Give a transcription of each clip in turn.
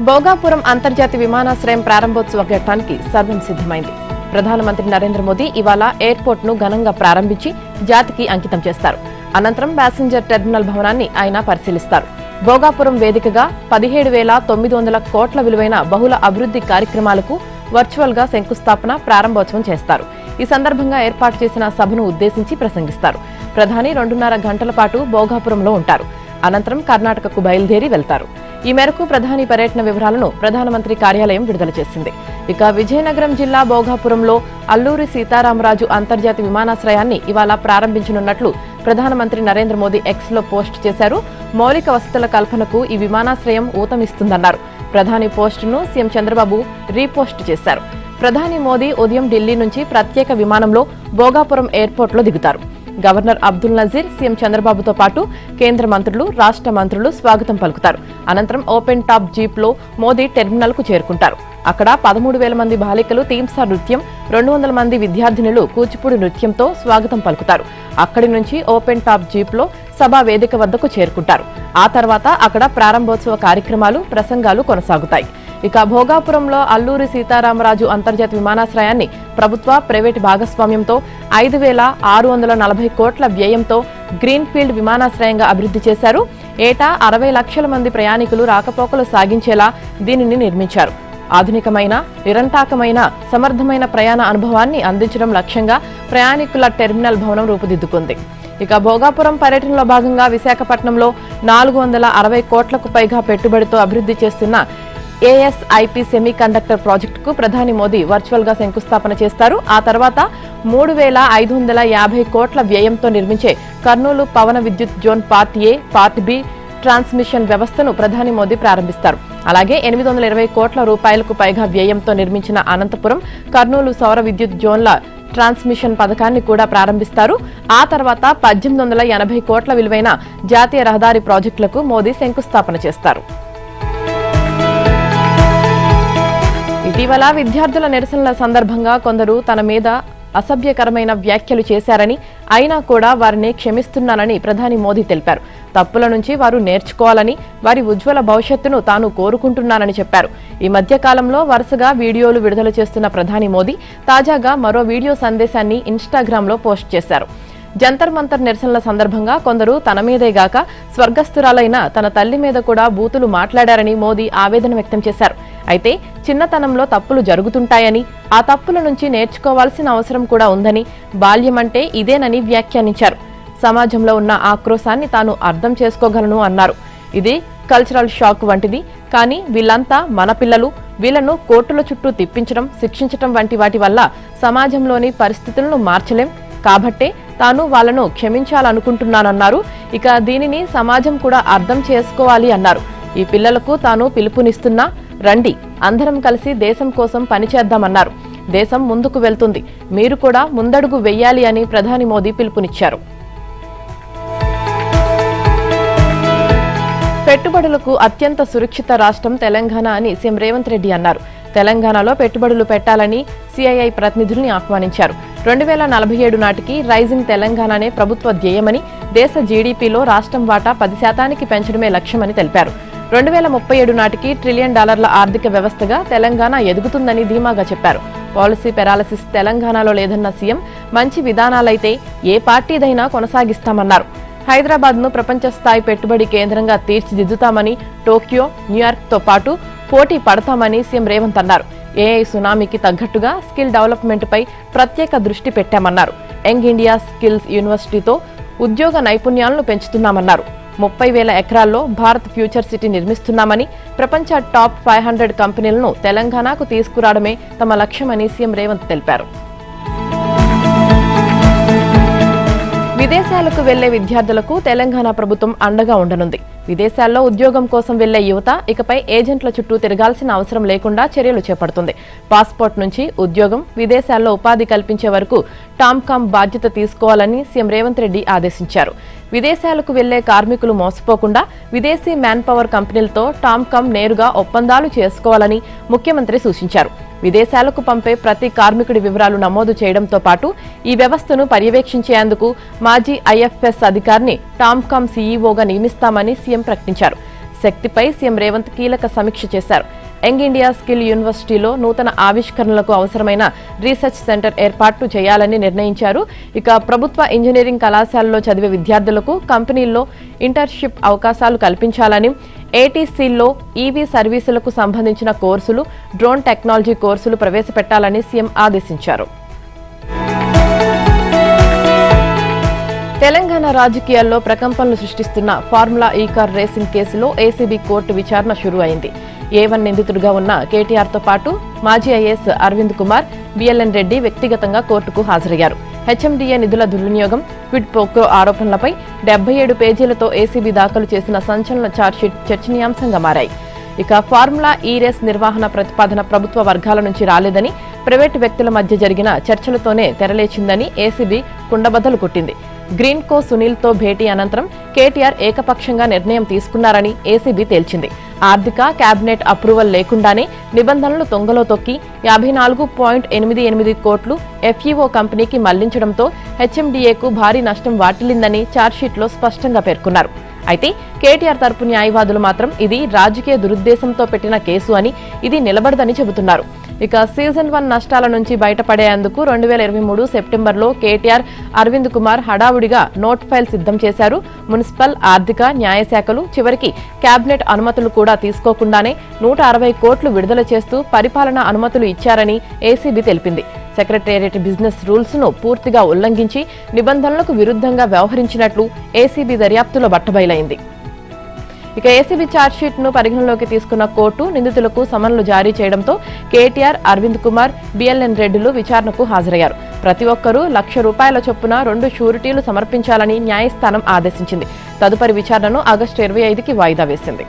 భోగాపురం అంతర్జాతీయ విమానాశ్రయం ప్రారంభోత్సవ ఘట్టానికి సర్వం సిద్ధమైంది. ప్రధానమంత్రి నరేంద్ర మోదీ ఇవాళ ఎయిర్పోర్ట్ ను ఘనంగా ప్రారంభించి జాతికి అంకితం చేస్తారు. అనంతరం ప్యాసింజర్ టెర్మినల్ భవనాన్ని ఆయన పరిశీలిస్తారు. భోగాపురం వేదికగా 17,900 కోట్ల విలువైన బహుళ అభివృద్ధి కార్యక్రమాలకు వర్చువల్ గా శంకుస్థాపన, ప్రారంభోత్సవం చేస్తారు. ఈ సందర్భంగా ఏర్పాటు చేసిన సభను ఉద్దేశించి ప్రసంగిస్తారు. ప్రధాని 2.5 గంటల పాటు భోగాపురంలో ఉంటారు. అనంతరం కర్ణాటకకు బయలుదేరి వెళ్తారు. ఈ మేరకు ప్రధాని పర్యటన వివరాలను ప్రధానమంత్రి కార్యాలయం విడుదల చేసింది. ఇక విజయనగరం జిల్లా భోగాపురంలో అల్లూరి సీతారామరాజు అంతర్జాతీయ విమానాశ్రయాన్ని ఇవాళ ప్రారంభించనున్నట్లు ప్రధానమంత్రి నరేంద్ర మోదీ ఎక్స్ లో పోస్ట్ చేశారు. మౌలిక వసతుల కల్పనకు ఈ విమానాశ్రయం ఊతమిస్తుందన్నారు. ప్రధాని పోస్టును సీఎం చంద్రబాబు రీపోస్ట్ చేశారు. ప్రధాని మోదీ ఉదయం ఢిల్లీ నుంచి ప్రత్యేక విమానంలో భోగాపురం ఎయిర్పోర్ట్లో దిగుతారు. గవర్నర్ అబ్దుల్ నజీర్, సీఎం చంద్రబాబుతో పాటు కేంద్ర మంత్రులు, రాష్ట్ర మంత్రులు స్వాగతం పలుకుతారు. అనంతరం ఓపెన్ టాప్ జీప్ లో మోదీ టెర్మినల్ కు చేరుకుంటారు. అక్కడ 13,000 మంది బాలికలు థీమ్సా నృత్యం, 200 మంది విద్యార్థినులు కూచిపూడి నృత్యంతో స్వాగతం పలుకుతారు. అక్కడి నుంచి ఓపెన్ టాప్ జీప్ లో సభా వేదిక వద్దకు చేరుకుంటారు. ఆ తర్వాత అక్కడ ప్రారంభోత్సవ కార్యక్రమాలు, ప్రసంగాలు కొనసాగుతాయి. ఇక భోగాపురంలో అల్లూరి సీతారామరాజు అంతర్జాతీయ విమానాశ్రయాన్ని ప్రభుత్వ, ప్రైవేటు భాగస్వామ్యంతో 5,640 కోట్ల వ్యయంతో గ్రీన్ ఫీల్డ్ విమానాశ్రయంగా అభివృద్ధి చేశారు. ఏటా 60 లక్షల మంది ప్రయాణికులు రాకపోకలు సాగించేలా దీనిని నిర్మించారు. ఆధునికమైన, నిరంటాకమైన, సమర్థమైన ప్రయాణ అనుభవాన్ని అందించడం లక్ష్యంగా ప్రయాణికుల టెర్మినల్ భవనం రూపుదిద్దుకుంది. ఇక భోగాపురం పర్యటనలో భాగంగా విశాఖపట్నంలో 460 కోట్లకు పైగా పెట్టుబడితో అభివృద్ధి చేస్తున్న ఏఎస్ఐపి సెమీ కండక్టర్ ప్రాజెక్టుకు ప్రధాని మోదీ వర్చువల్ గా శంకుస్థాపన చేస్తారు. ఆ తర్వాత 3,550 కోట్ల వ్యయంతో నిర్మించే కర్నూలు పవన విద్యుత్ zone part A, part B transmission వ్యవస్థను ప్రధాని మోదీ ప్రారంభిస్తారు. అలాగే 820 కోట్ల రూపాయలకు పైగా వ్యయంతో నిర్మించిన అనంతపురం, కర్నూలు సౌర విద్యుత్ జోన్ల ట్రాన్స్మిషన్ పథకాన్ని కూడా ప్రారంభిస్తారు. ఆ తర్వాత 1,880 కోట్ల విలువైన జాతీయ రహదారి ప్రాజెక్టులకు మోదీ శంకుస్థాపన చేస్తారు. ఇటీవల విద్యార్థుల నిరసనల సందర్భంగా కొందరు తన మీద అసభ్యకరమైన వ్యాఖ్యలు చేశారని, అయినా కూడా వారిని క్షమిస్తున్నానని ప్రధాని మోదీ తెలిపారు. తప్పుల నుంచి వారు నేర్చుకోవాలని, వారి ఉజ్వల భవిష్యత్తును తాను కోరుకుంటున్నానని చెప్పారు. ఈ మధ్య కాలంలో వరుసగా వీడియోలు విడుదల చేస్తున్న ప్రధాని మోదీ తాజాగా మరో వీడియో సందేశాన్ని ఇన్స్టాగ్రామ్లో పోస్ట్ చేశారు. జంతర్ మంతర్ నిరసనల సందర్భంగా కొందరు తన మీదేగాక స్వర్గస్థురాలైన తన తల్లి మీద కూడా బూతులు మాట్లాడారని మోదీ ఆవేదన వ్యక్తం చేశారు. అయితే చిన్నతనంలో తప్పులు జరుగుతుంటాయని, ఆ తప్పుల నుంచి నేర్చుకోవాల్సిన అవసరం కూడా ఉందని, బాల్యమంటే ఇదేనని వ్యాఖ్యానించారు. సమాజంలో ఉన్న ఆక్రోశాన్ని తాను అర్థం చేసుకోగలను అన్నారు. ఇది కల్చరల్ షాక్ వంటిది, కానీ వీళ్ళంతా మన పిల్లలు, వీళ్లను కోర్టుల చుట్టూ తిప్పించడం, శిక్షించడం వంటి వాటి వల్ల సమాజంలోని పరిస్థితులను మార్చలేం. కాబట్టే తాను వాళ్లను క్షమించాలనుకుంటున్నానన్నారు. ఇక దీనిని సమాజం కూడా అర్థం చేసుకోవాలి అన్నారు. ఈ పిల్లలకు తాను పిలుపునిస్తున్నా, రండి అందరం కలిసి దేశం కోసం పనిచేద్దామన్నారు. దేశం ముందుకు వెళ్తుంది, మీరు కూడా ముందడుగు వెయ్యాలి అని ప్రధాని మోదీ పిలుపునిచ్చారు. పెట్టుబడులకు అత్యంత సురక్షిత రాష్ట్రం తెలంగాణ అని సీఎం రేవంత్ రెడ్డి అన్నారు. తెలంగాణలో పెట్టుబడులు పెట్టాలని సిఐఐ ప్రతినిధుల్ని ఆహ్వానించారు. 2047 నాటికి రైజింగ్ తెలంగాణనే ప్రభుత్వ ధ్యేయమని, దేశ జీడీపీలో రాష్ట్రం వాటా 10% పెంచడమే లక్ష్యమని తెలిపారు. 2037 నాటికి $1 ట్రిలియన్ ఆర్థిక వ్యవస్థగా తెలంగాణ ఎదుగుతుందని ధీమాగా చెప్పారు. పాలసీ పెరాలసిస్ తెలంగాణలో లేదన్న సీఎం, మంచి విధానాలైతే ఏ పార్టీదైనా కొనసాగిస్తామన్నారు. హైదరాబాద్ ను ప్రపంచ స్థాయి పెట్టుబడి కేంద్రంగా తీర్చిదిద్దుతామని, టోక్యో, న్యూయార్క్ తో పాటు పోటీ పడతామని సీఎం రేవంత్ అన్నారు. ఏఐ సునామీకి తగ్గట్టుగా స్కిల్ డెవలప్మెంట్ పై ప్రత్యేక దృష్టి పెట్టామన్నారు. యంగ్ ఇండియా స్కిల్స్ యూనివర్సిటీతో ఉద్యోగ నైపుణ్యాలను పెంచుతున్నామన్నారు. 30,000 ఎకరాల్లో భారత్ ఫ్యూచర్ సిటీ నిర్మిస్తున్నామని, ప్రపంచ టాప్ 500 కంపెనీలను తెలంగాణకు తీసుకురావడమే తమ లక్ష్యమని సీఎం రేవంత్ తెలిపారు. విదేశాలకు వెళ్లే విద్యార్థులకు తెలంగాణ ప్రభుత్వం అండగా ఉండనుంది. విదేశాల్లో ఉద్యోగం కోసం వెళ్లే యువత ఇకపై ఏజెంట్ల చుట్టూ తిరగాల్సిన అవసరం లేకుండా చర్యలు చేపడుతుంది. పాస్పోర్ట్ నుంచి ఉద్యోగం, విదేశాల్లో ఉపాధి కల్పించే వరకు టామ్కామ్ బాధ్యత తీసుకోవాలని సీఎం రేవంత్ రెడ్డి ఆదేశించారు. విదేశాలకు వెళ్లే కార్మికులు మోసపోకుండా విదేశీ మ్యాన్ పవర్ కంపెనీలతో టామ్కామ్ నేరుగా ఒప్పందాలు చేసుకోవాలని ముఖ్యమంత్రి సూచించారు. విదేశాలకు పంపే ప్రతి కార్మికుడి వివరాలు నమోదు చేయడంతో పాటు ఈ వ్యవస్థను పర్యవేక్షించేందుకు మాజీ ఐఎఫ్ఎస్ అధికారిని టామ్కామ్ సీఈఓగా నియమిస్తామని సీఎం ప్రకటించారు. శక్తిపై సీఎం రేవంత్ కీలక సమీక్ష చేశారు. యంగ్ ఇండియా స్కిల్ యూనివర్సిటీలో నూతన ఆవిష్కరణలకు అవసరమైన రీసెర్చ్ సెంటర్ ఏర్పాటు చేయాలని నిర్ణయించారు. ఇక ప్రభుత్వ ఇంజనీరింగ్ కళాశాలలో చదివే విద్యార్థులకు కంపెనీల్లో ఇంటర్న్షిప్ అవకాశాలు కల్పించాలని, ఏటీసీల్లో ఈవీ సర్వీసులకు సంబంధించిన కోర్సులు, డ్రోన్ టెక్నాలజీ కోర్సులు ప్రవేశపెట్టాలని సీఎం ఆదేశించారు. తెలంగాణ రాజకీయాల్లో ప్రకంపనలు సృష్టిస్తున్న ఫార్ములా ఈ కార్ రేసింగ్ కేసులో ఏసీబీ కోర్టు విచారణ షురూ అయింది. A1 నిందితుడిగా ఉన్న కేటీఆర్తో పాటు మాజీ ఐఏఎస్ అరవింద్ కుమార్, బిఎల్ఎన్ రెడ్డి వ్యక్తిగతంగా కోర్టుకు హాజరయ్యారు. హెచ్ఎండిఏ నిధుల దుర్వినియోగం, క్విడ్ ప్రోక్వో ఆరోపణలపై 77 పేజీలతో ఏసీబీ దాఖలు చేసిన సంచలన ఛార్జ్షీట్ చర్చనీయాంశంగా మారాయి. ఇక ఫార్ములా ఈ రేస్ నిర్వహణ ప్రతిపాదన ప్రభుత్వ వర్గాల నుంచి రాలేదని, ప్రైవేటు వ్యక్తుల మధ్య జరిగిన చర్చలతోనే తెరలేచిందని ఏసీబీ కుండబద్దలు కొట్టింది. గ్రీన్ కో సునీల్తో భేటీ అనంతరం కేటీఆర్ ఏకపక్షంగా నిర్ణయం తీసుకున్నారని ఏసీబీ తేల్చింది. ఆర్థిక కేబినెట్ అప్రూవల్ లేకుండానే నిబంధనలు తొంగలో తొక్కి 54.88 కోట్లు ఎఫ్ఈఓ కంపెనీకి మళ్లించడంతో హెచ్ఎండిఏకు భారీ నష్టం వాటిల్లిందని ఛార్జ్షీట్లో స్పష్టంగా పేర్కొన్నారు. అయితే కేటీఆర్ తరపు న్యాయవాదులు మాత్రం ఇది రాజకీయ దురుద్దేశంతో పెట్టిన కేసు అని, ఇది నిలబడదని చెబుతున్నారు. ఇక సీజన్ 1 నష్టాల నుంచి బయటపడేందుకు 2023 సెప్టెంబర్లో కేటీఆర్, అరవింద్ కుమార్ హడావుడిగా నోట్ ఫైల్ సిద్ధం చేశారు. మున్సిపల్, ఆర్థిక, న్యాయశాఖలు చివరికి కేబినెట్ అనుమతులు కూడా తీసుకోకుండానే 160 కోట్లు విడుదల చేస్తూ పరిపాలనా అనుమతులు ఇచ్చారని ఏసీబీ తెలిపింది. సెక్రటేరియట్ బిజినెస్ రూల్స్ ను పూర్తిగా ఉల్లంఘించి నిబంధనలకు విరుద్ధంగా వ్యవహరించినట్లు ఏసీబీ దర్యాప్తులో బట్టబయలైంది. ఇక ఏసీబీ ఛార్జ్షీట్ ను పరిగణలోకి తీసుకున్న కోర్టు నిందితులకు సమన్లు జారీ చేయడంతో కేటీఆర్, అరవింద్ కుమార్, బిఎల్ఎన్ రెడ్డిలు విచారణకు హాజరయ్యారు. ప్రతి ఒక్కరూ ₹1,00,000 చొప్పున 2 షూరిటీలు సమర్పించాలని న్యాయస్థానం ఆదేశించింది. తదుపరి విచారణను ఆగస్టు 25కి వాయిదా వేసింది.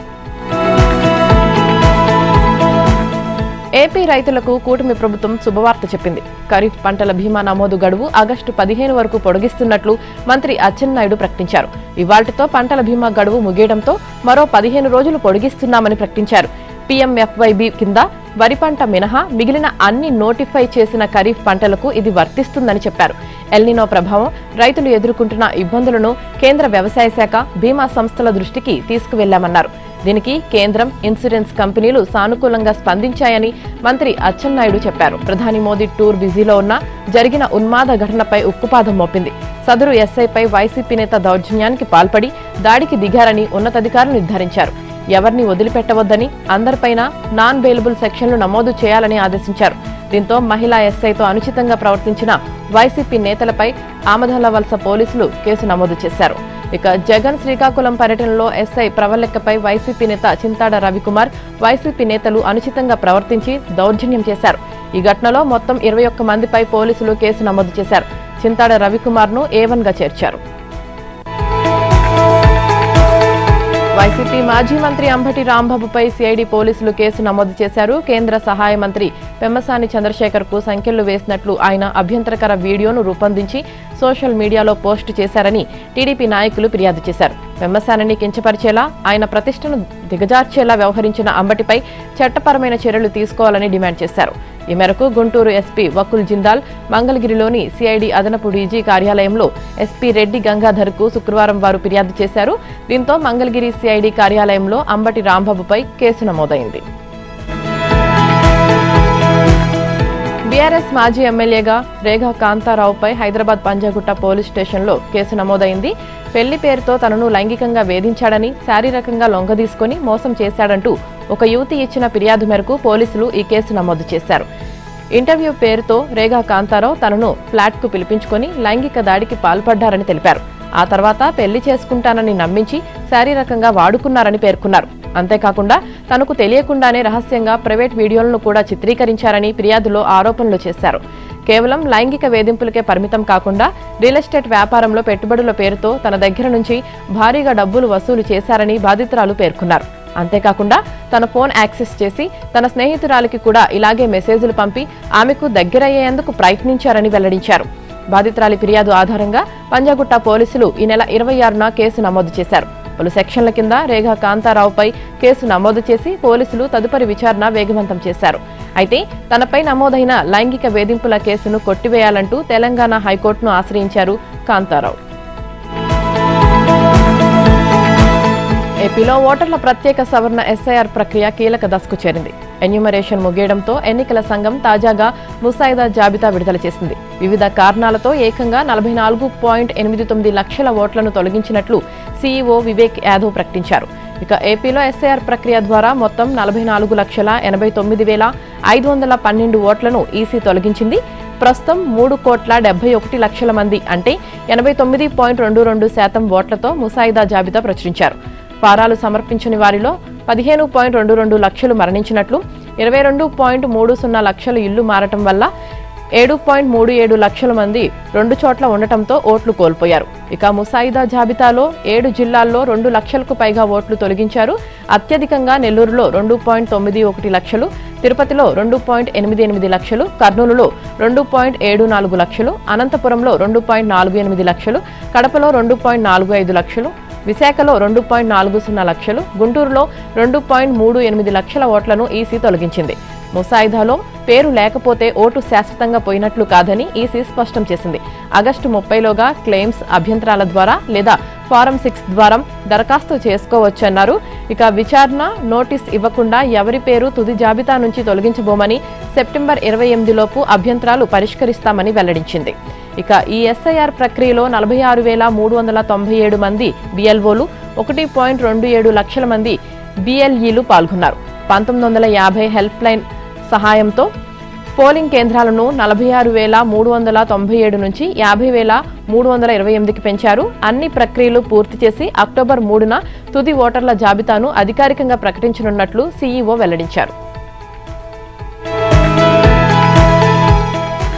ఏపీ రైతులకు కూటమి ప్రభుత్వం శుభవార్త చెప్పింది. ఖరీఫ్ పంటల బీమా నమోదు గడువు ఆగస్టు 15 వరకు పొడిగిస్తున్నట్లు మంత్రి అచ్చెన్నాయుడు ప్రకటించారు. ఇవాళ్టితో పంటల బీమా గడువు ముగియడంతో మరో 15 రోజులు పొడిగిస్తున్నామని ప్రకటించారు. పీఎంఎఫ్వైబీ కింద వరి పంట మినహా మిగిలిన అన్ని నోటిఫై చేసిన ఖరీఫ్ పంటలకు ఇది వర్తిస్తుందని చెప్పారు. ఎల్నినో ప్రభావం, రైతులు ఎదుర్కొంటున్న ఇబ్బందులను కేంద్ర వ్యవసాయ శాఖ, బీమా సంస్థల దృష్టికి తీసుకువెళ్లామన్నారు. దీనికి కేంద్రం, ఇన్సూరెన్స్ కంపెనీలు సానుకూలంగా స్పందించాయని మంత్రి అచ్చెన్నాయుడు చెప్పారు. ప్రధాని మోదీ టూర్ బిజీలో ఉన్న జరిగిన ఉన్మాద ఘటనపై ఉక్కుపాదం మోపింది. సదరు ఎస్ఐపై వైసీపీ నేత దౌర్జన్యానికి పాల్పడి దాడికి దిగారని ఉన్నతాధికారులు నిర్ధారించారు. ఎవరిని వదిలిపెట్టవద్దని, అందరిపైన నాన్ బెయిలబుల్ సెక్షన్లు నమోదు చేయాలని ఆదేశించారు. దీంతో మహిళా ఎస్ఐతో అనుచితంగా ప్రవర్తించిన వైసీపీ నేతలపై ఆమదాలవలస పోలీసులు కేసు నమోదు చేశారు. ఇక జగన్ శ్రీకాకుళం పర్యటనలో ఎస్ఐ ప్రవళికపై వైసీపీ నేత చింతాడ రవికుమార్, వైసీపీ నేతలు అనుచితంగా ప్రవర్తించి దౌర్జన్యం చేశారు. ఈ ఘటనలో మొత్తం 21 మందిపై పోలీసులు కేసు నమోదు చేశారు. చింతాడ రవికుమార్ ను A1గా చేర్చారు. వైసీపీ మాజీ మంత్రి అంబటి రాంబాబుపై సిఐడి పోలీసులు కేసు నమోదు చేశారు. కేంద్ర సహాయ మంత్రి పెమ్మసాని చంద్రశేఖర్ కు సంకెళ్లు వేసినట్లు ఆయన అభ్యంతరకర వీడియోను రూపొందించి సోషల్ మీడియాలో పోస్టు చేశారని టీడీపీ నాయకులు ఫిర్యాదు చేశారు. పెమ్మసానిని కించపరిచేలా, ఆయన ప్రతిష్టను దిగజార్చేలా వ్యవహరించిన అంబటిపై చట్టపరమైన చర్యలు తీసుకోవాలని డిమాండ్ చేశారు. ఈ మేరకు గుంటూరు ఎస్పీ వకుల్ జిందాల్ మంగళగిరిలోని సిఐడి అదనపు డీజీ కార్యాలయంలో ఎస్పీ రెడ్డి గంగాధర్ కు శుక్రవారం వారు ఫిర్యాదు చేశారు. దీంతో మంగళగిరి సిఐడి కార్యాలయంలో అంబటి రాంబాబుపై కేసు నమోదైంది. బీఆర్ఎస్ మాజీ ఎమ్మెల్యేగా రేగా కాంతారావుపై హైదరాబాద్ పంజాగుట్ట పోలీస్ స్టేషన్లో కేసు నమోదైంది. పెళ్లి పేరుతో తనను లైంగికంగా వేధించాడని, శారీరకంగా లొంగదీసుకుని మోసం చేశాడంటూ ఒక యువతి ఇచ్చిన ఫిర్యాదు మేరకు పోలీసులు ఈ కేసు నమోదు చేశారు. ఇంటర్వ్యూ పేరుతో రేగా కాంతారావు తనను ఫ్లాట్కు పిలిపించుకొని లైంగిక దాడికి పాల్పడ్డారని తెలిపారు. ఆ తర్వాత పెళ్లి చేసుకుంటానని నమ్మించి శారీరకంగా వాడుకున్నారని పేర్కొన్నారు. అంతేకాకుండా తనకు తెలియకుండానే రహస్యంగా ప్రైవేట్ వీడియోలను కూడా చిత్రీకరించారని ఫిర్యాదులో ఆరోపణలు చేశారు. కేవలం లైంగిక వేధింపులకే పరిమితం కాకుండా రియల్ ఎస్టేట్ వ్యాపారంలో పెట్టుబడుల పేరుతో తన దగ్గర నుంచి భారీగా డబ్బులు వసూలు చేశారని బాధితురాలు పేర్కొన్నారు. అంతేకాకుండా తన ఫోన్ యాక్సెస్ చేసి తన స్నేహితురాలికి కూడా ఇలాగే మెసేజ్లు పంపి ఆమెకు దగ్గరయ్యేందుకు ప్రయత్నించారని వెల్లడించారు. బాధితురాలి ఫిర్యాదు ఆధారంగా పంజాగుట్ట పోలీసులు ఈ నెల 26న కేసు నమోదు చేశారు. పలు సెక్షన్ల కింద రేగా కాంతారావుపై కేసు నమోదు చేసి పోలీసులు తదుపరి విచారణ వేగవంతం చేశారు. అయితే తనపై నమోదైన లైంగిక వేధింపుల కేసును కొట్టివేయాలంటూ తెలంగాణ హైకోర్టును ఆశ్రయించారు కాంతారావు. ఏపీలో ఓటర్ల ప్రత్యేక సవరణ ఎస్ఐఆర్ ప్రక్రియ కీలక దశకు చేరింది. ఎన్యూమరేషన్ ముగియడంతో ఎన్నికల సంఘం తాజాగా ముసాయిదా జాబితా విడుదల చేసింది. వివిధ కారణాలతో ఏకంగా 44.89 లక్షల ఓట్లను తొలగించినట్లు సీఈఓ వివేక్ యాదవ్ ప్రకటించారు. ఇక ఏపీలో ఎస్ఐఆర్ ప్రక్రియ ద్వారా మొత్తం 44,89,512 ఓట్లను ఈసీ తొలగించింది. ప్రస్తుతం 3,71 లక్షల మంది అంటే 89.22% ఓట్లతో ముసాయిదా జాబితా ప్రచురించారు. ఫారాలు సమర్పించని వారిలో 15.22 లక్షలు మరణించినట్లు, 22.30 లక్షల ఇళ్లు మారటం వల్ల 7.37 లక్షల మంది 2 చోట్ల ఉండటంతో ఓట్లు కోల్పోయారు. ఇక ముసాయిదా జాబితాలో 7 జిల్లాల్లో 2 లక్షలకు పైగా ఓట్లు తొలగించారు. అత్యధికంగా నెల్లూరులో 2.91 లక్షలు, తిరుపతిలో 2.88 లక్షలు, కర్నూలులో 2.74 లక్షలు, అనంతపురంలో 2.48 లక్షలు, కడపలో 2.45 లక్షలు, విశాఖలో 2.40 లక్షలు, గుంటూరులో 2.38 లక్షల ఓట్లను ఈసీ తొలగించింది. ముసాయిదాలో పేరు లేకపోతే ఓటు శాశ్వతంగా పోయినట్లు కాదని ఈసీ స్పష్టం చేసింది. ఆగస్టు 30లోగా క్లెయిమ్స్ అభ్యంతరాల ద్వారా లేదా ఫారం 6 ద్వారా దరఖాస్తు చేసుకోవచ్చన్నారు. ఇక విచారణ నోటీస్ ఇవ్వకుండా ఎవరి పేరు తుది జాబితా నుంచి తొలగించబోమని సెప్టెంబర్ 28లోపు అభ్యంతరాలు పరిష్కరిస్తామని వెల్లడించింది. ఇక ఈ ఎస్ఐఆర్ ప్రక్రియలో 46,397 మంది బిఎల్ఓలు, 1.27 లక్షల మంది బిఎల్ఈలు పాల్గొన్నారు. 1950 హెల్ప్ లైన్ సహాయంతో పోలింగ్ కేంద్రాలను 46,397 నుంచి 50,328కి పెంచారు. అన్ని ప్రక్రియలు పూర్తి చేసి అక్టోబర్ 3న తుది ఓటర్ల జాబితాను అధికారికంగా ప్రకటించనున్నట్లు సీఈఓ వెల్లడించారు.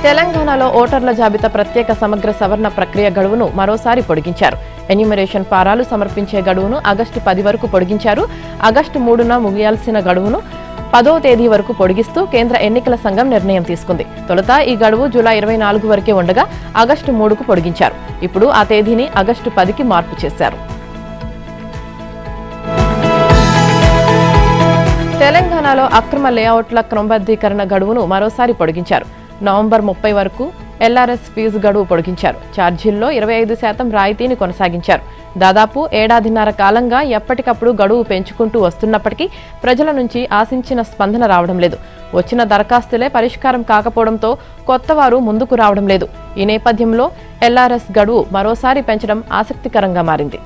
తెలంగాణలో ఓటర్ల జాబితా ప్రత్యేక సమగ్ర సవరణ ప్రక్రియ గడువును మరోసారి పొడిగించారు. ఎన్యూమరేషన్ ఫారాలు సమర్పించే గడువును ఆగస్టు 10 వరకు పొడిగించారు. ఆగస్టు 3న ముగియాల్సిన గడువును 10వ తేదీ వరకు పొడిగిస్తూ కేంద్ర ఎన్నికల సంఘం నిర్ణయం తీసుకుంది. తొలుత ఈ గడువు జూలై 24 వరకే ఉండగా ఆగస్టు 3కు పొడిగించారు. ఇప్పుడు ఆ తేదీని ఆగస్టు 10కి మార్పు చేశారు. తెలంగాణలో అక్రమ లేఅవుట్ల క్రమబద్ధీకరణ గడువును మరోసారి పొడిగించారు. నవంబర్ 30 వరకు ఎల్ఆర్ఎస్ ఫీజు గడువు పొడిగించారు. ఛార్జీల్లో 25% రాయితీని కొనసాగించారు. దాదాపు ఏడాదిన్నర కాలంగా ఎప్పటికప్పుడు గడువు పెంచుకుంటూ వస్తున్నప్పటికీ ప్రజల నుంచి ఆశించిన స్పందన రావడం లేదు. వచ్చిన దరఖాస్తులే పరిష్కారం కాకపోవడంతో కొత్తవారు ముందుకు రావడం లేదు. ఈ నేపథ్యంలో ఎల్ఆర్ఎస్ గడువు మరోసారి పెంచడం ఆసక్తికరంగా మారింది.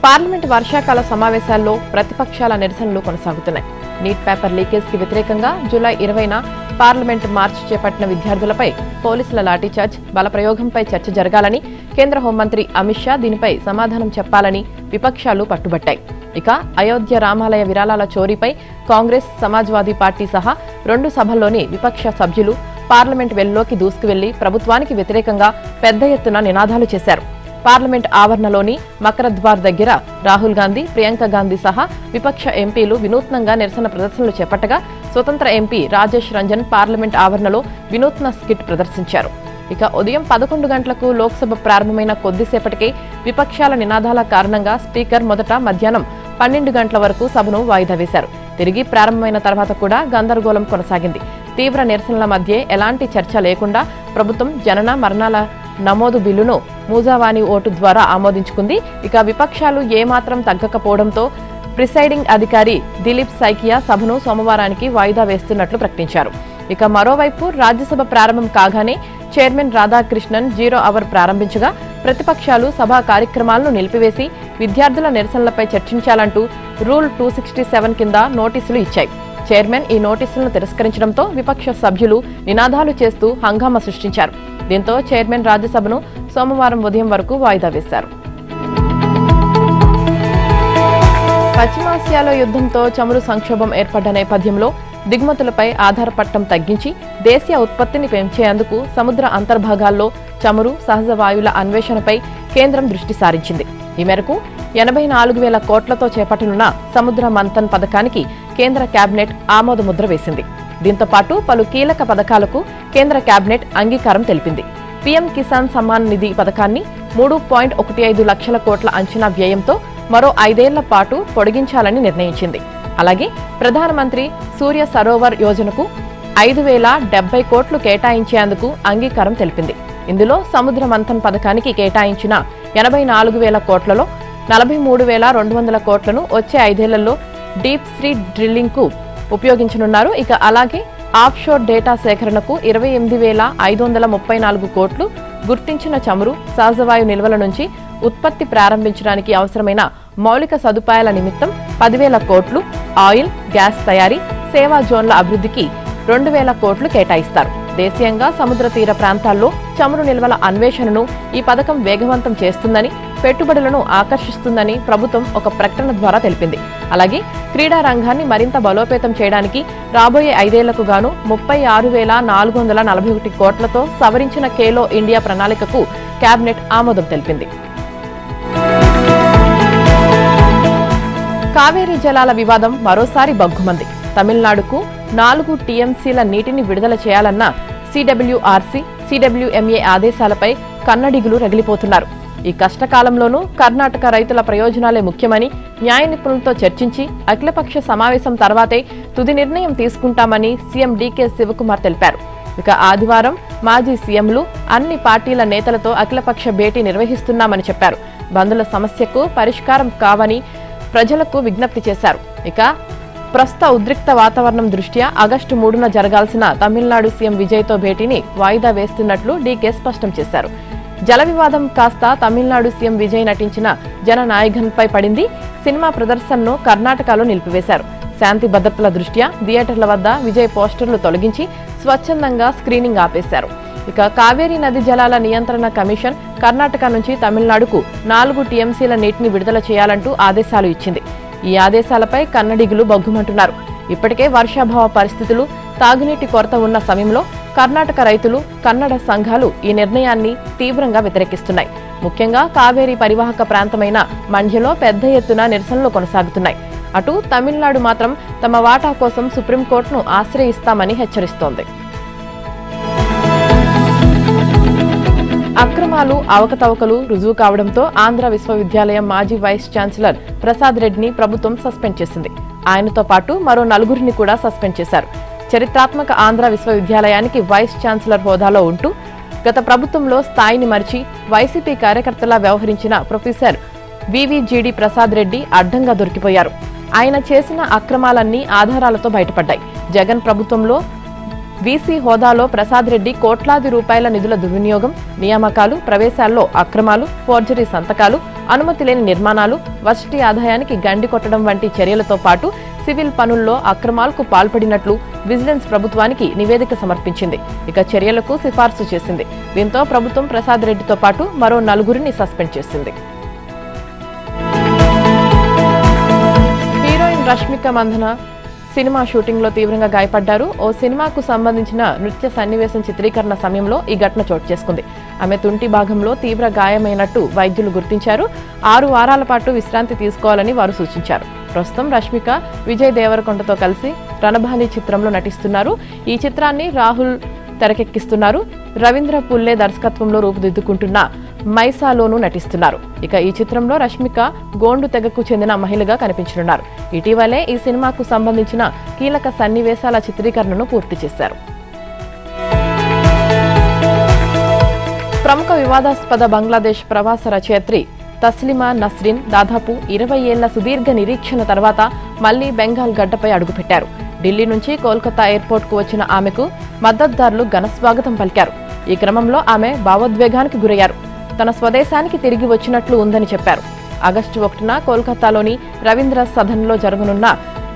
పార్లమెంట్ వర్షాకాల సమావేశాల్లో ప్రతిపక్షాల నిరసనలు కొనసాగుతున్నాయి. నీట్ పేపర్ లీకేజ్కి వ్యతిరేకంగా జూలై 20న పార్లమెంట్ మార్చ్ చేపట్టిన విద్యార్థులపై పోలీసుల లాఠీచార్జ్, బలప్రయోగంపై చర్చ జరగాలని కేంద్ర హోంమంత్రి అమిత్ షా దీనిపై సమాధానం చెప్పాలని విపక్షాలు పట్టుబట్టాయి. ఇక అయోధ్య రామాలయ విరాళాల చోరీపై కాంగ్రెస్, సమాజ్వాదీ పార్టీ సహా 2 సభల్లోని విపక్ష సభ్యులు పార్లమెంట్ వెల్లోకి దూసుకువెళ్లి ప్రభుత్వానికి వ్యతిరేకంగా పెద్ద ఎత్తున నినాదాలు చేశారు. పార్లమెంట్ ఆవరణలోని మకరద్వార్ దగ్గర రాహుల్ గాంధీ, ప్రియాంక గాంధీ సహా విపక్ష ఎంపీలు వినూత్నంగా నిరసన ప్రదర్శనలు చేపట్టగా స్వతంత్ర ఎంపీ రాజేష్ రంజన్ పార్లమెంట్ ఆవరణలో వినూత్న స్కిట్ ప్రదర్శించారు. ఇక ఉదయం 11 గంటలకు లోక్సభ ప్రారంభమైన కొద్దిసేపటికే విపక్షాల నినాదాల కారణంగా స్పీకర్ మొదట మధ్యాహ్నం 12 గంటల వరకు సభను వాయిదా వేశారు. తిరిగి ప్రారంభమైన తర్వాత కూడా గందరగోళం కొనసాగింది. తీవ్ర నిరసనల మధ్య ఎలాంటి చర్చ లేకుండా ప్రభుత్వం జనన మరణాల నమోదు బిల్లును మూజావానీ ఓటు ద్వారా ఆమోదించుకుంది. ఇక విపక్షాలు ఏమాత్రం తగ్గకపోవడంతో ప్రిసైడింగ్ అధికారి దిలీప్ సైకియా సభను సోమవారానికి వాయిదా వేస్తున్నట్లు ప్రకటించారు. ఇక మరోవైపు రాజ్యసభ ప్రారంభం కాగానే చైర్మన్ రాధాకృష్ణన్ 0 అవర్ ప్రారంభించగా ప్రతిపక్షాలు సభా కార్యక్రమాలను నిలిపివేసి విద్యార్థుల నిరసనలపై చర్చించాలంటూ రూల్ 267 కింద నోటీసులు ఇచ్చాయి. చైర్మన్ ఈ నోటీసులను తిరస్కరించడంతో విపక్ష సభ్యులు నినాదాలు చేస్తూ హంగామా సృష్టించారు. దీంతో చైర్మన్ రాజ్యసభను సోమవారం ఉదయం వరకు వాయిదా వేశారు. పశ్చిమాసియాలో యుద్ధంతో చమురు సంక్షోభం ఏర్పడ్డ నేపథ్యంలో దిగుమతులపై ఆధారపడటం తగ్గించి దేశీయ ఉత్పత్తిని పెంచేందుకు సముద్ర అంతర్భాగాల్లో చమురు, సహజ వాయువుల అన్వేషణపై కేంద్రం దృష్టి సారించింది. ఈ మేరకు 84,000 కోట్లతో చేపట్టనున్న సముద్ర మంథన్ పథకానికి కేంద్ర కేబినెట్ ఆమోదముద్ర వేసింది. దీంతో పాటు పలు కీలక పథకాలకు కేంద్ర కేబినెట్ అంగీకారం తెలిపింది. పీఎం కిసాన్ సమ్మాన్ నిధి పథకాన్ని 3.15 లక్షల కోట్ల అంచనా వ్యయంతో మరో 5 ఏళ్ల పాటు పొడిగించాలని నిర్ణయించింది. అలాగే ప్రధానమంత్రి సూర్య సరోవర్ యోజనకు 5,070 కోట్లు కేటాయించేందుకు అంగీకారం తెలిపింది. ఇందులో సముద్ర మంథన్ పథకానికి కేటాయించిన 84,000 కోట్లలో 43,200 కోట్లను వచ్చే 5 ఏళ్లలో డీప్ సీ డ్రిల్లింగ్ కు ఉపయోగించనున్నారు. ఇక అలాగే ఆఫ్షోర్ డేటా సేకరణకు 28,534 కోట్లు, గుర్తించిన చమురు, సహజవాయు నిల్వల నుంచి ఉత్పత్తి ప్రారంభించడానికి అవసరమైన మౌలిక సదుపాయాల నిమిత్తం 10,000 కోట్లు, ఆయిల్, గ్యాస్ తయారీ, సేవా జోన్ల అభివృద్ధికి 2,000 కోట్లు కేటాయిస్తారు. దేశీయంగా సముద్ర తీర ప్రాంతాల్లో చమురు నిల్వల అన్వేషణను ఈ పథకం వేగవంతం చేస్తుందని, పెట్టుబడులను ఆకర్షిస్తుందని ప్రభుత్వం ఒక ప్రకటన ద్వారా తెలిపింది. అలాగే క్రీడా రంగాన్ని మరింత బలోపేతం చేయడానికి రాబోయే 5 ఏళ్లకు గాను 36,441 కోట్లతో సవరించిన ఖేలో ఇండియా ప్రణాళికకు కేబినెట్ ఆమోదం తెలిపింది. కావేరీ జలాల వివాదం మరోసారి బగ్గుమంది. తమిళనాడుకు 4 టీఎంసీల నీటిని విడుదల చేయాలన్న సిడబ్ల్యూఆర్సీ, సిడబ్ల్యూఎంఏ ఆదేశాలపై కన్నడిగులు రగిలిపోతున్నారు. ఈ కష్టకాలంలోనూ కర్ణాటక రైతుల ప్రయోజనాలే ముఖ్యమని న్యాయ నిపుణులతో చర్చించి అఖిలపక్ష సమావేశం తర్వాతే తుది నిర్ణయం తీసుకుంటామని సీఎం డీకే శివకుమార్ తెలిపారు. ఇక ఆదివారం మాజీ సీఎంలు అన్ని పార్టీల నేతలతో అఖిలపక్ష భేటీ నిర్వహిస్తున్నామని చెప్పారు. బంధుల సమస్యకు పరిష్కారం కావని ప్రజలకు విజ్ఞప్తి చేశారు. ఇక ప్రస్తుత ఉద్రిక్త వాతావరణం దృష్ట్యా ఆగస్టు 3న జరగాల్సిన తమిళనాడు సీఎం విజయ్తో భేటీని వాయిదా వేస్తున్నట్లు డీకే స్పష్టం చేశారు. జల వివాదం కాస్త తమిళనాడు సీఎం విజయ్ నటించిన జననాయకన్పై పడింది. సినిమా ప్రదర్శనను కర్ణాటకలో నిలిపివేశారు. శాంతి భద్రతల దృష్ట్యా థియేటర్ల వద్ద విజయ్ పోస్టర్లు తొలగించి స్వచ్ఛందంగా స్క్రీనింగ్ ఆపేశారు. ఇక కావేరీ నది జలాల నియంత్రణ కమిషన్ కర్ణాటక నుంచి తమిళనాడుకు 4 టీఎంసీల నీటిని విడుదల చేయాలంటూ ఆదేశాలు ఇచ్చింది. ఈ ఆదేశాలపై కన్నడిగులు బగ్గుమంటున్నారు. ఇప్పటికే వర్షాభావ పరిస్థితులు, తాగునీటి కొరత ఉన్న సమయంలో కర్ణాటక రైతులు, కన్నడ సంఘాలు ఈ నిర్ణయాన్ని తీవ్రంగా వ్యతిరేకిస్తున్నాయి. ముఖ్యంగా కావేరీ పరివాహక ప్రాంతమైన మండ్యలో పెద్ద ఎత్తున నిరసనలు కొనసాగుతున్నాయి. అటు తమిళనాడు మాత్రం తమ వాటా కోసం సుప్రీంకోర్టును ఆశ్రయిస్తామని హెచ్చరిస్తోంది. అక్రమాలు, అవకతవకలు రుజువు కావడంతో ఆంధ్ర విశ్వవిద్యాలయం మాజీ వైస్ ఛాన్సలర్ ప్రసాద్ రెడ్డిని ప్రభుత్వం సస్పెండ్ చేసింది. ఆయనతో పాటు మరో 4గురిని కూడా సస్పెండ్ చేశారు. చరిత్రాత్మక ఆంధ్ర విశ్వవిద్యాలయానికి వైస్ ఛాన్సలర్ హోదాలో ఉంటూ గత ప్రభుత్వంలో స్థాయిని మరిచి వైసీపీ కార్యకర్తలా వ్యవహరించిన ప్రొఫెసర్ వివిజిడి ప్రసాద్ రెడ్డి అడ్డంగా దొరికిపోయారు. ఆయన చేసిన అక్రమాలన్నీ ఆధారాలతో బయటపడ్డాయి. జగన్ ప్రభుత్వంలో వీసీ హోదాలో ప్రసాద్ రెడ్డి కోట్లాది రూపాయల నిధుల దుర్వినియోగం, నియామకాలు, ప్రవేశాల్లో అక్రమాలు, ఫోర్జరీ సంతకాలు, అనుమతి లేని నిర్మాణాలు, వర్సిటీ ఆదాయానికి గండి కొట్టడం వంటి చర్యలతో పాటు సివిల్ పనుల్లో అక్రమాలకు పాల్పడినట్లు విజిలెన్స్ ప్రభుత్వానికి నివేదిక సమర్పించింది. ఇక చర్యలకు సిఫార్సు చేసింది. దీంతో ప్రభుత్వం ప్రసాద్ రెడ్డితో పాటు మరో 4గురిని సస్పెండ్ చేసింది. Heroine Rashmika Mandanna cinema shooting లో తీవ్రంగా గాయపడ్డారు. ఓ సినిమాకు సంబంధించిన నృత్య సన్నివేశం చిత్రీకరణ సమయంలో ఈ ఘటన చోటు చేసుకుంది. ఆమె తుంటి భాగంలో తీవ్ర గాయమైనట్టు వైద్యులు గుర్తించారు. 6 వారాల పాటు విశ్రాంతి తీసుకోవాలని వారు సూచించారు. ప్రస్తుతం రష్మిక విజయ్ దేవరకొండతో కలిసి రణభాని చిత్రంలో నటిస్తున్నారు. ఈ చిత్రాన్ని రాహుల్ తెరకెక్కిస్తున్నారు. రవీంద్ర పుల్లే దర్శకత్వంలో రూపుదిద్దుకుంటున్న మైసాలోనూ నటిస్తున్నారు. ఇక ఈ చిత్రంలో రష్మిక గోండు తెగకు చెందిన మహిళగా కనిపించనున్నారు. ఇటీవలే ఈ సినిమాకు సంబంధించిన కీలక సన్నివేశాల చిత్రీకరణను పూర్తి చేశారు. ప్రముఖ వివాదాస్పద బంగ్లాదేశ్ ప్రవాస రచయిత్రి తస్లిమా నస్రిన్ దాదాపు 20 ఏళ్ల సుదీర్ఘ నిరీక్షణ తర్వాత మళ్లీ బెంగాల్ గడ్డపై అడుగుపెట్టారు. ఢిల్లీ నుంచి కోల్కతా ఎయిర్పోర్ట్ కు వచ్చిన ఆమెకు మద్దతుదారులు ఘనస్వాగతం పలికారు. ఈ క్రమంలో ఆమె భావోద్వేగానికి గురయ్యారు. తన స్వదేశానికి తిరిగి వచ్చినట్లు ఉందని చెప్పారు. ఆగస్టు 1న కోల్కతాలోని రవీంద్ర సదన్లో జరగనున్న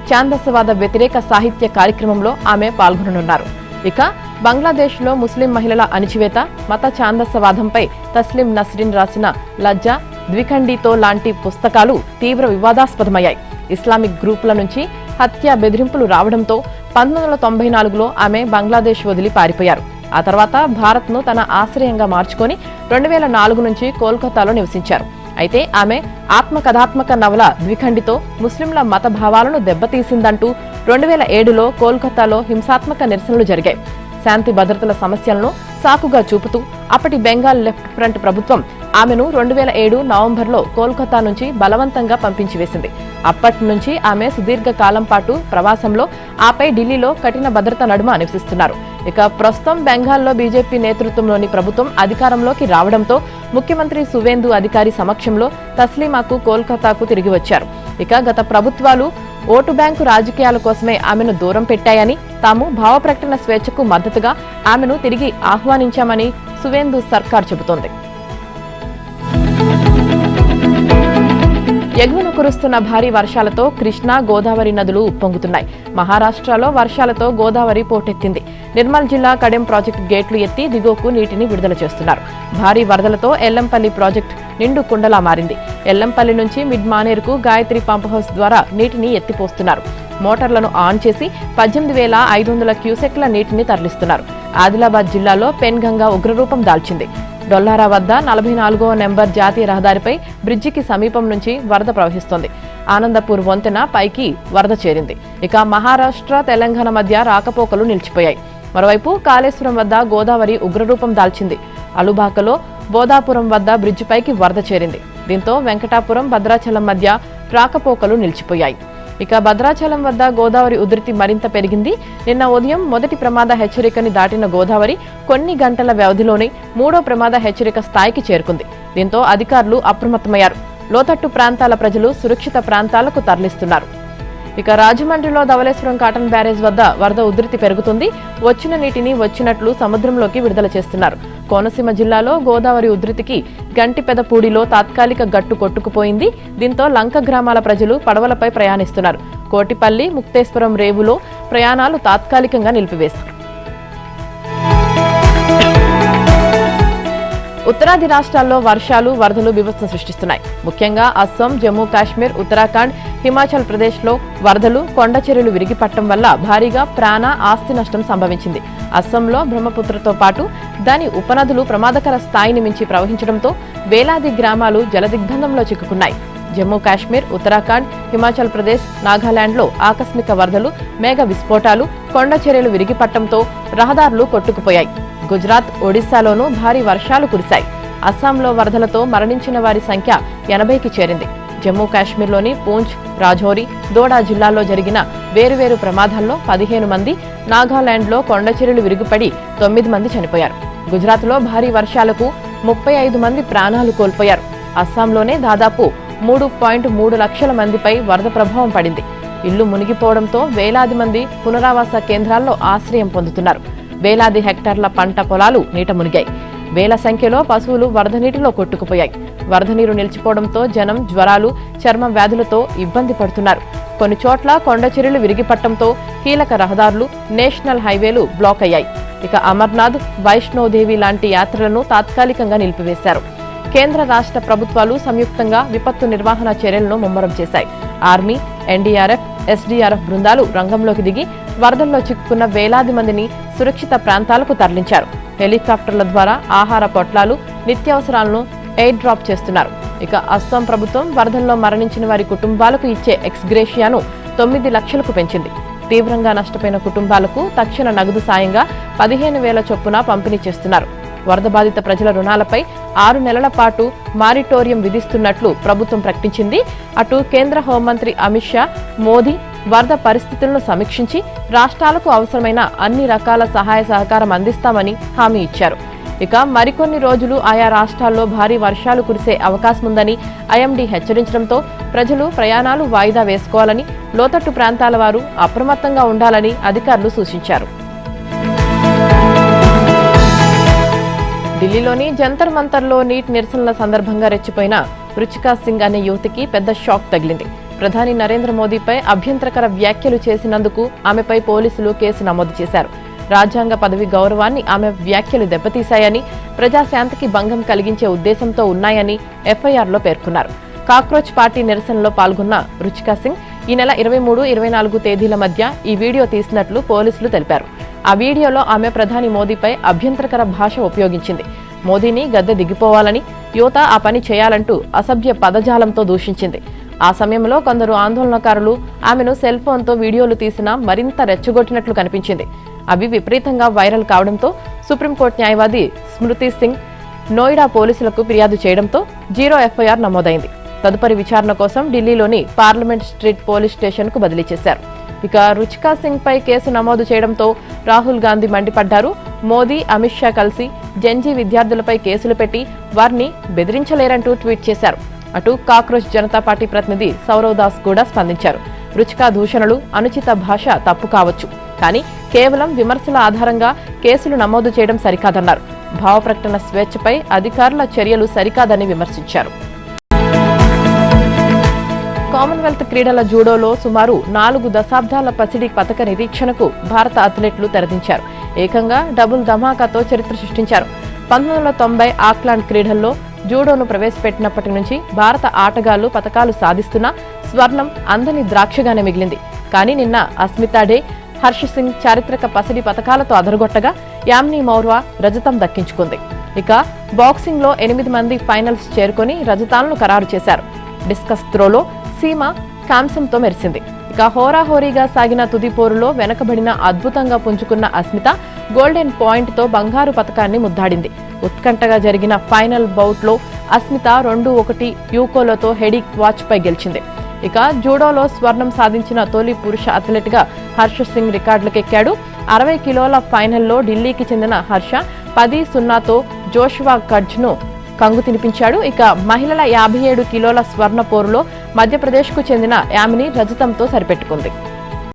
ఛాందసవాద వ్యతిరేక సాహిత్య కార్యక్రమంలో ఆమె పాల్గొననున్నారు. ఇక బంగ్లాదేశ్లో ముస్లిం మహిళల అణిచివేత, మత ఛాందసవాదంపై తస్లిం నస్రిన్ రాసిన లజ్జా, ద్విఖండితో లాంటి పుస్తకాలు తీవ్ర వివాదాస్పదమయ్యాయి. ఇస్లామిక్ గ్రూపుల నుంచి హత్య బెదిరింపులు రావడంతో 1994లో ఆమె బంగ్లాదేశ్ వదిలి పారిపోయారు. ఆ తర్వాత భారత్ను తన ఆశ్రయంగా మార్చుకొని 2004 నుంచి కోల్కతాలో నివసించారు. అయితే ఆమె ఆత్మకథాత్మక నవల ద్విఖండితో ముస్లింల మత భావాలను దెబ్బతీసిందంటూ 2007లో కోల్కతాలో హింసాత్మక నిరసనలు జరిగాయి. శాంతి భద్రతల సమస్యలను సాకుగా చూపుతూ అప్పటి బెంగాల్ లెఫ్ట్ ఫ్రంట్ ప్రభుత్వం ఆమెను 2007 నవంబర్లో కోల్కతా నుంచి బలవంతంగా పంపించి వేసింది. అప్పటి నుంచి ఆమె సుదీర్ఘ కాలం పాటు ప్రవాసంలో, ఆపై ఢిల్లీలో కఠిన భద్రత నడుమ నివసిస్తున్నారు. ఇక ప్రస్తుతం బెంగాల్లో బీజేపీ నేతృత్వంలోని ప్రభుత్వం అధికారంలోకి రావడంతో ముఖ్యమంత్రి సువేందు అధికారి సమక్షంలో తస్లీమాకు కోల్కతాకు తిరిగి వచ్చారు. ఇక గత ప్రభుత్వాలు ఓటు బ్యాంకు రాజకీయాల కోసమే ఆమెను దూరం పెట్టాయని, తాము భావ ప్రకటన స్వేచ్ఛకు మద్దతుగా ఆమెను తిరిగి ఆహ్వానించామని సువేందు సర్కార్ చెబుతోంది. ఎగువన కురుస్తున్న భారీ వర్షాలతో కృష్ణా, గోదావరి నదులు ఉప్పొంగుతున్నాయి. మహారాష్ట్రలో వర్షాలతో గోదావరి పోటెత్తింది. నిర్మల్ జిల్లా కడెం ప్రాజెక్టు గేట్లు ఎత్తి దిగువకు నీటిని విడుదల చేస్తున్నారు. భారీ వరదలతో ఎల్లంపల్లి ప్రాజెక్టు నిండు కుండలా మారింది. ఎల్లంపల్లి నుంచి మిడ్ మానేరుకు గాయత్రి పంప్ హౌస్ ద్వారా నీటిని ఎత్తిపోస్తున్నారు. మోటార్లను ఆన్ చేసి 18,500 క్యూసెక్ల నీటిని తరలిస్తున్నారు. ఆదిలాబాద్ జిల్లాలో పెన్గంగా ఉగ్రరూపం దాల్చింది. డొల్లారా వద్ద 44వ నెంబర్ జాతీయ రహదారిపై బ్రిడ్జికి సమీపం నుంచి వరద ప్రవహిస్తోంది. ఆనందపూర్ వంతెన పైకి వరద చేరింది. ఇక మహారాష్ట్ర, తెలంగాణ మధ్య రాకపోకలు నిలిచిపోయాయి. మరోవైపు కాళేశ్వరం వద్ద గోదావరి ఉగ్రరూపం దాల్చింది. అలుబాకలో బోధాపురం వద్ద బ్రిడ్జిపైకి వరద చేరింది. దీంతో వెంకటాపురం, భద్రాచలం మధ్య రాకపోకలు నిలిచిపోయాయి. ఇక భద్రాచలం వద్ద గోదావరి ఉధృతి మరింత పెరిగింది. నిన్న ఉదయం మొదటి ప్రమాద హెచ్చరికని దాటిన గోదావరి కొన్ని గంటల వ్యవధిలోనే 3వ ప్రమాద హెచ్చరిక స్థాయికి చేరుకుంది. దీంతో అధికారులు అప్రమత్తమయ్యారు. లోతట్టు ప్రాంతాల ప్రజలు సురక్షిత ప్రాంతాలకు తరలిస్తున్నారు. ఇక రాజమండ్రిలో ధవళేశ్వరం కాటన్ బ్యారేజ్ వద్ద వరద ఉధృతి పెరుగుతుంది. వచ్చిన నీటిని వచ్చినట్లు సముద్రంలోకి విడుదల చేస్తున్నారు. కోనసీమ జిల్లాలో గోదావరి ఉధృతికి గంటిపెదపూడిలో తాత్కాలిక గట్టు కొట్టుకుపోయింది. దీంతో లంక గ్రామాల ప్రజలు పడవలపై ప్రయాణిస్తున్నారు. కోటిపల్లి, ముక్తేశ్వరం రేవులో ప్రయాణాలు తాత్కాలికంగా నిలిపివేశారు. ఉత్తరాది రాష్ట్రాల్లో వర్షాలు, వరదలు బీభత్సం సృష్టిస్తున్నాయి. ముఖ్యంగా అస్సాం, జమ్మూ కాశ్మీర్, ఉత్తరాఖండ్, హిమాచల్ ప్రదేశ్లో వరదలు, కొండ చర్యలు విరిగిపట్టడం వల్ల భారీగా ప్రాణ, ఆస్తి నష్టం సంభవించింది. అస్సాంలో బ్రహ్మపుత్రతో పాటు దాని ఉపనదులు ప్రమాదకర స్థాయిని మించి ప్రవహించడంతో వేలాది గ్రామాలు జలదిగ్బంధంలో చిక్కుకున్నాయి. జమ్మూ కాశ్మీర్, ఉత్తరాఖండ్, హిమాచల్ ప్రదేశ్, నాగాలాండ్లో ఆకస్మిక వరదలు, మేఘ విస్ఫోటాలు, కొండ చర్యలు విరిగిపట్టడంతో రహదారులు కొట్టుకుపోయాయి. గుజరాత్, ఒడిశాలోనూ భారీ వర్షాలు కురిశాయి. అస్సాంలో వరదలతో మరణించిన వారి సంఖ్య 80కి చేరింది. జమ్మూ కాశ్మీర్లోని పూంచ్, రాజౌరి, దోడా జిల్లాల్లో జరిగిన వేరువేరు ప్రమాదాల్లో 15 మంది, నాగాలాండ్లో కొండచర్యలు విరుగుపడి 9 మంది చనిపోయారు. గుజరాత్లో భారీ వర్షాలకు 35 మంది ప్రాణాలు కోల్పోయారు. అస్సాంలోనే దాదాపు 3.3 లక్షల మందిపై వరద ప్రభావం పడింది. ఇళ్లు మునిగిపోవడంతో వేలాది మంది పునరావాస కేంద్రాల్లో ఆశ్రయం పొందుతున్నారు. వేలాది హెక్టార్ల పంట పొలాలు నీట మునిగాయి. వేల సంఖ్యలో పశువులు వరద నీటిలో కొట్టుకుపోయాయి. వరద నీరు నిలిచిపోవడంతో జనం జ్వరాలు, చర్మ వ్యాధులతో ఇబ్బంది పడుతున్నారు. కొన్ని చోట్ల కొండ చర్యలు విరిగిపట్టడంతో కీలక రహదారులు, నేషనల్ హైవేలు బ్లాక్ అయ్యాయి. ఇక అమర్నాథ్, వైష్ణోదేవి లాంటి యాత్రలను తాత్కాలికంగా నిలిపివేశారు. కేంద్ర, రాష్ట్ర ప్రభుత్వాలు సంయుక్తంగా విపత్తు నిర్వహణ చర్యలను ముమ్మరం చేశాయి. ఆర్మీ, ఎన్డీఆర్ఎఫ్, ఎస్డీఆర్ఎఫ్ బృందాలు రంగంలోకి దిగి వరదల్లో చిక్కుకున్న వేలాది మందిని సురక్షిత ప్రాంతాలకు తరలించారు. హెలికాప్టర్ల ద్వారా ఆహార పొట్లాలు, నిత్యావసరాలను ఎయిర్ డ్రాప్ చేస్తున్నారు. ఇక అస్సాం ప్రభుత్వం వరదల్లో మరణించిన వారి కుటుంబాలకు ఇచ్చే ఎక్స్గ్రేషియాను 9 లక్షలకు పెంచింది. తీవ్రంగా నష్టపోయిన కుటుంబాలకు తక్షణ నగదు సాయంగా 15,000 చొప్పున పంపిణీ చేస్తున్నారు. వరద బాధిత ప్రజల రుణాలపై 6 నెలల పాటు మారిటోరియం విధిస్తున్నట్లు ప్రభుత్వం ప్రకటించింది. అటు కేంద్ర హోంమంత్రి అమిత్ షా, మోదీ వరద పరిస్థితులను సమీక్షించి రాష్ట్రాలకు అవసరమైన అన్ని రకాల సహాయ సహకారం అందిస్తామని హామీ ఇచ్చారు. ఇక మరికొన్ని రోజులు ఆయా రాష్ట్రాల్లో భారీ వర్షాలు కురిసే అవకాశముందని ఐఎండీ హెచ్చరించడంతో ప్రజలు ప్రయాణాలు వాయిదా వేసుకోవాలని, లోతట్టు ప్రాంతాల వారు అప్రమత్తంగా ఉండాలని అధికారులు సూచించారు. ఢిల్లీలోని జంతర్ మంతర్లో నీట్ నిరసనల సందర్భంగా రెచ్చిపోయిన రుచికా సింగ్ అనే యువతికి పెద్ద షాక్ తగిలింది. ప్రధాని నరేంద్ర మోదీపై అభ్యంతరకర వ్యాఖ్యలు చేసినందుకు ఆమెపై పోలీసులు కేసు నమోదు చేశారు. రాజ్యాంగ పదవి గౌరవాన్ని ఆమె వ్యాఖ్యలు దెబ్బతీశాయని, ప్రజాశాంతికి భంగం కలిగించే ఉద్దేశంతో ఉన్నాయని ఎఫ్ఐఆర్లో పేర్కొన్నారు. కాక్రోచ్ పార్టీ నిరసనలో పాల్గొన్న రుచికా సింగ్ ఈ నెల 23, 24 తేదీల మధ్య ఈ వీడియో తీసినట్లు పోలీసులు తెలిపారు. ఆ వీడియోలో ఆమె ప్రధాని మోదీపై అభ్యంతరకర భాష ఉపయోగించింది. మోదీని గద్దె దిగిపోవాలని, యువత ఆ పని చేయాలంటూ అసభ్య పదజాలంతో దూషించింది. ఆ సమయంలో కొందరు ఆందోళనకారులు ఆమెను సెల్ ఫోన్తో వీడియోలు తీసినా మరింత రెచ్చగొట్టినట్లు కనిపించింది. అవి విపరీతంగా వైరల్ కావడంతో సుప్రీంకోర్టు న్యాయవాది స్మృతి సింగ్ నోయిడా పోలీసులకు ఫిర్యాదు చేయడంతో 0 ఎఫ్ఐఆర్ నమోదైంది. తదుపరి విచారణ కోసం ఢిల్లీలోని పార్లమెంట్ స్ట్రీట్ పోలీస్ స్టేషన్ కు బదిలీ చేశారు. ఇక రుచికా సింగ్ పై కేసు నమోదు చేయడంతో రాహుల్ గాంధీ మండిపడ్డారు. మోదీ, అమిత్ షా కలిసి జెన్జీ విద్యార్థులపై కేసులు పెట్టి వారిని బెదిరించలేరంటూ ట్వీట్ చేశారు. అటు కాక్రోచ్ జనతా పార్టీ ప్రతినిధి సౌరవ్ దాస్ కూడా స్పందించారు. రుచికా దూషణలు, అనుచిత భాష తప్పు కావచ్చు, కానీ కేవలం విమర్శల ఆధారంగా కేసులు నమోదు చేయడం సరికాదన్నారు. భావ ప్రకటన స్వేచ్ఛపై అధికారుల చర్యలు సరికాదని విమర్శించారు. కామన్వెల్త్ క్రీడల జూడోలో సుమారు 4 దశాబ్దాల పసిడి పతక నిరీక్షణకు భారత అథ్లెట్లు తెరదించారు. ఏకంగా డబుల్ ధమాకాతో చరిత్ర సృష్టించారు. 1990 ఆక్లాండ్ క్రీడల్లో జూడోను ప్రవేశపెట్టినప్పటి నుంచి భారత ఆటగాళ్లు పతకాలు సాధిస్తున్నా స్వర్ణం అందని ద్రాక్షగానే మిగిలింది. కానీ నిన్న అస్మితా డే, హర్ష్ సింగ్ చారిత్రక పసిడి పతకాలతో అదరగొట్టగా యామ్నీ మౌర్వా రజతం దక్కించుకుంది. ఇక బాక్సింగ్ లో 8 మంది ఫైనల్స్ చేరుకుని రజతాలను ఖరారు చేశారు. డిస్కస్ త్రోలో సీమ కాంస్యంతో మెరిసింది. ఇక హోరాహోరీగా సాగిన తుది పోరులో వెనకబడిన అద్భుతంగా పుంజుకున్న అస్మిత గోల్డెన్ పాయింట్ తో బంగారు పతకాన్ని ముద్దాడింది. ఉత్కంఠగా జరిగిన ఫైనల్ బౌట్ లో అస్మిత 2-1 యూకోలతో హెడిక్ వాచ్ పై గెలిచింది. ఇక జూడోలో స్వర్ణం సాధించిన తొలి పురుష అథ్లెట్ గా హర్ష్ సింగ్ రికార్డులకెక్కాడు. 60 కిలోల ఫైనల్లో ఢిల్లీకి చెందిన హర్ష 10-0తో జోషువా కడ్జ్ ను కంగు తినిపించాడు. ఇక మహిళల 57 కిలోల స్వర్ణ పోరులో మధ్యప్రదేశ్ కు చెందిన యామిని రజతంతో సరిపెట్టుకుంది.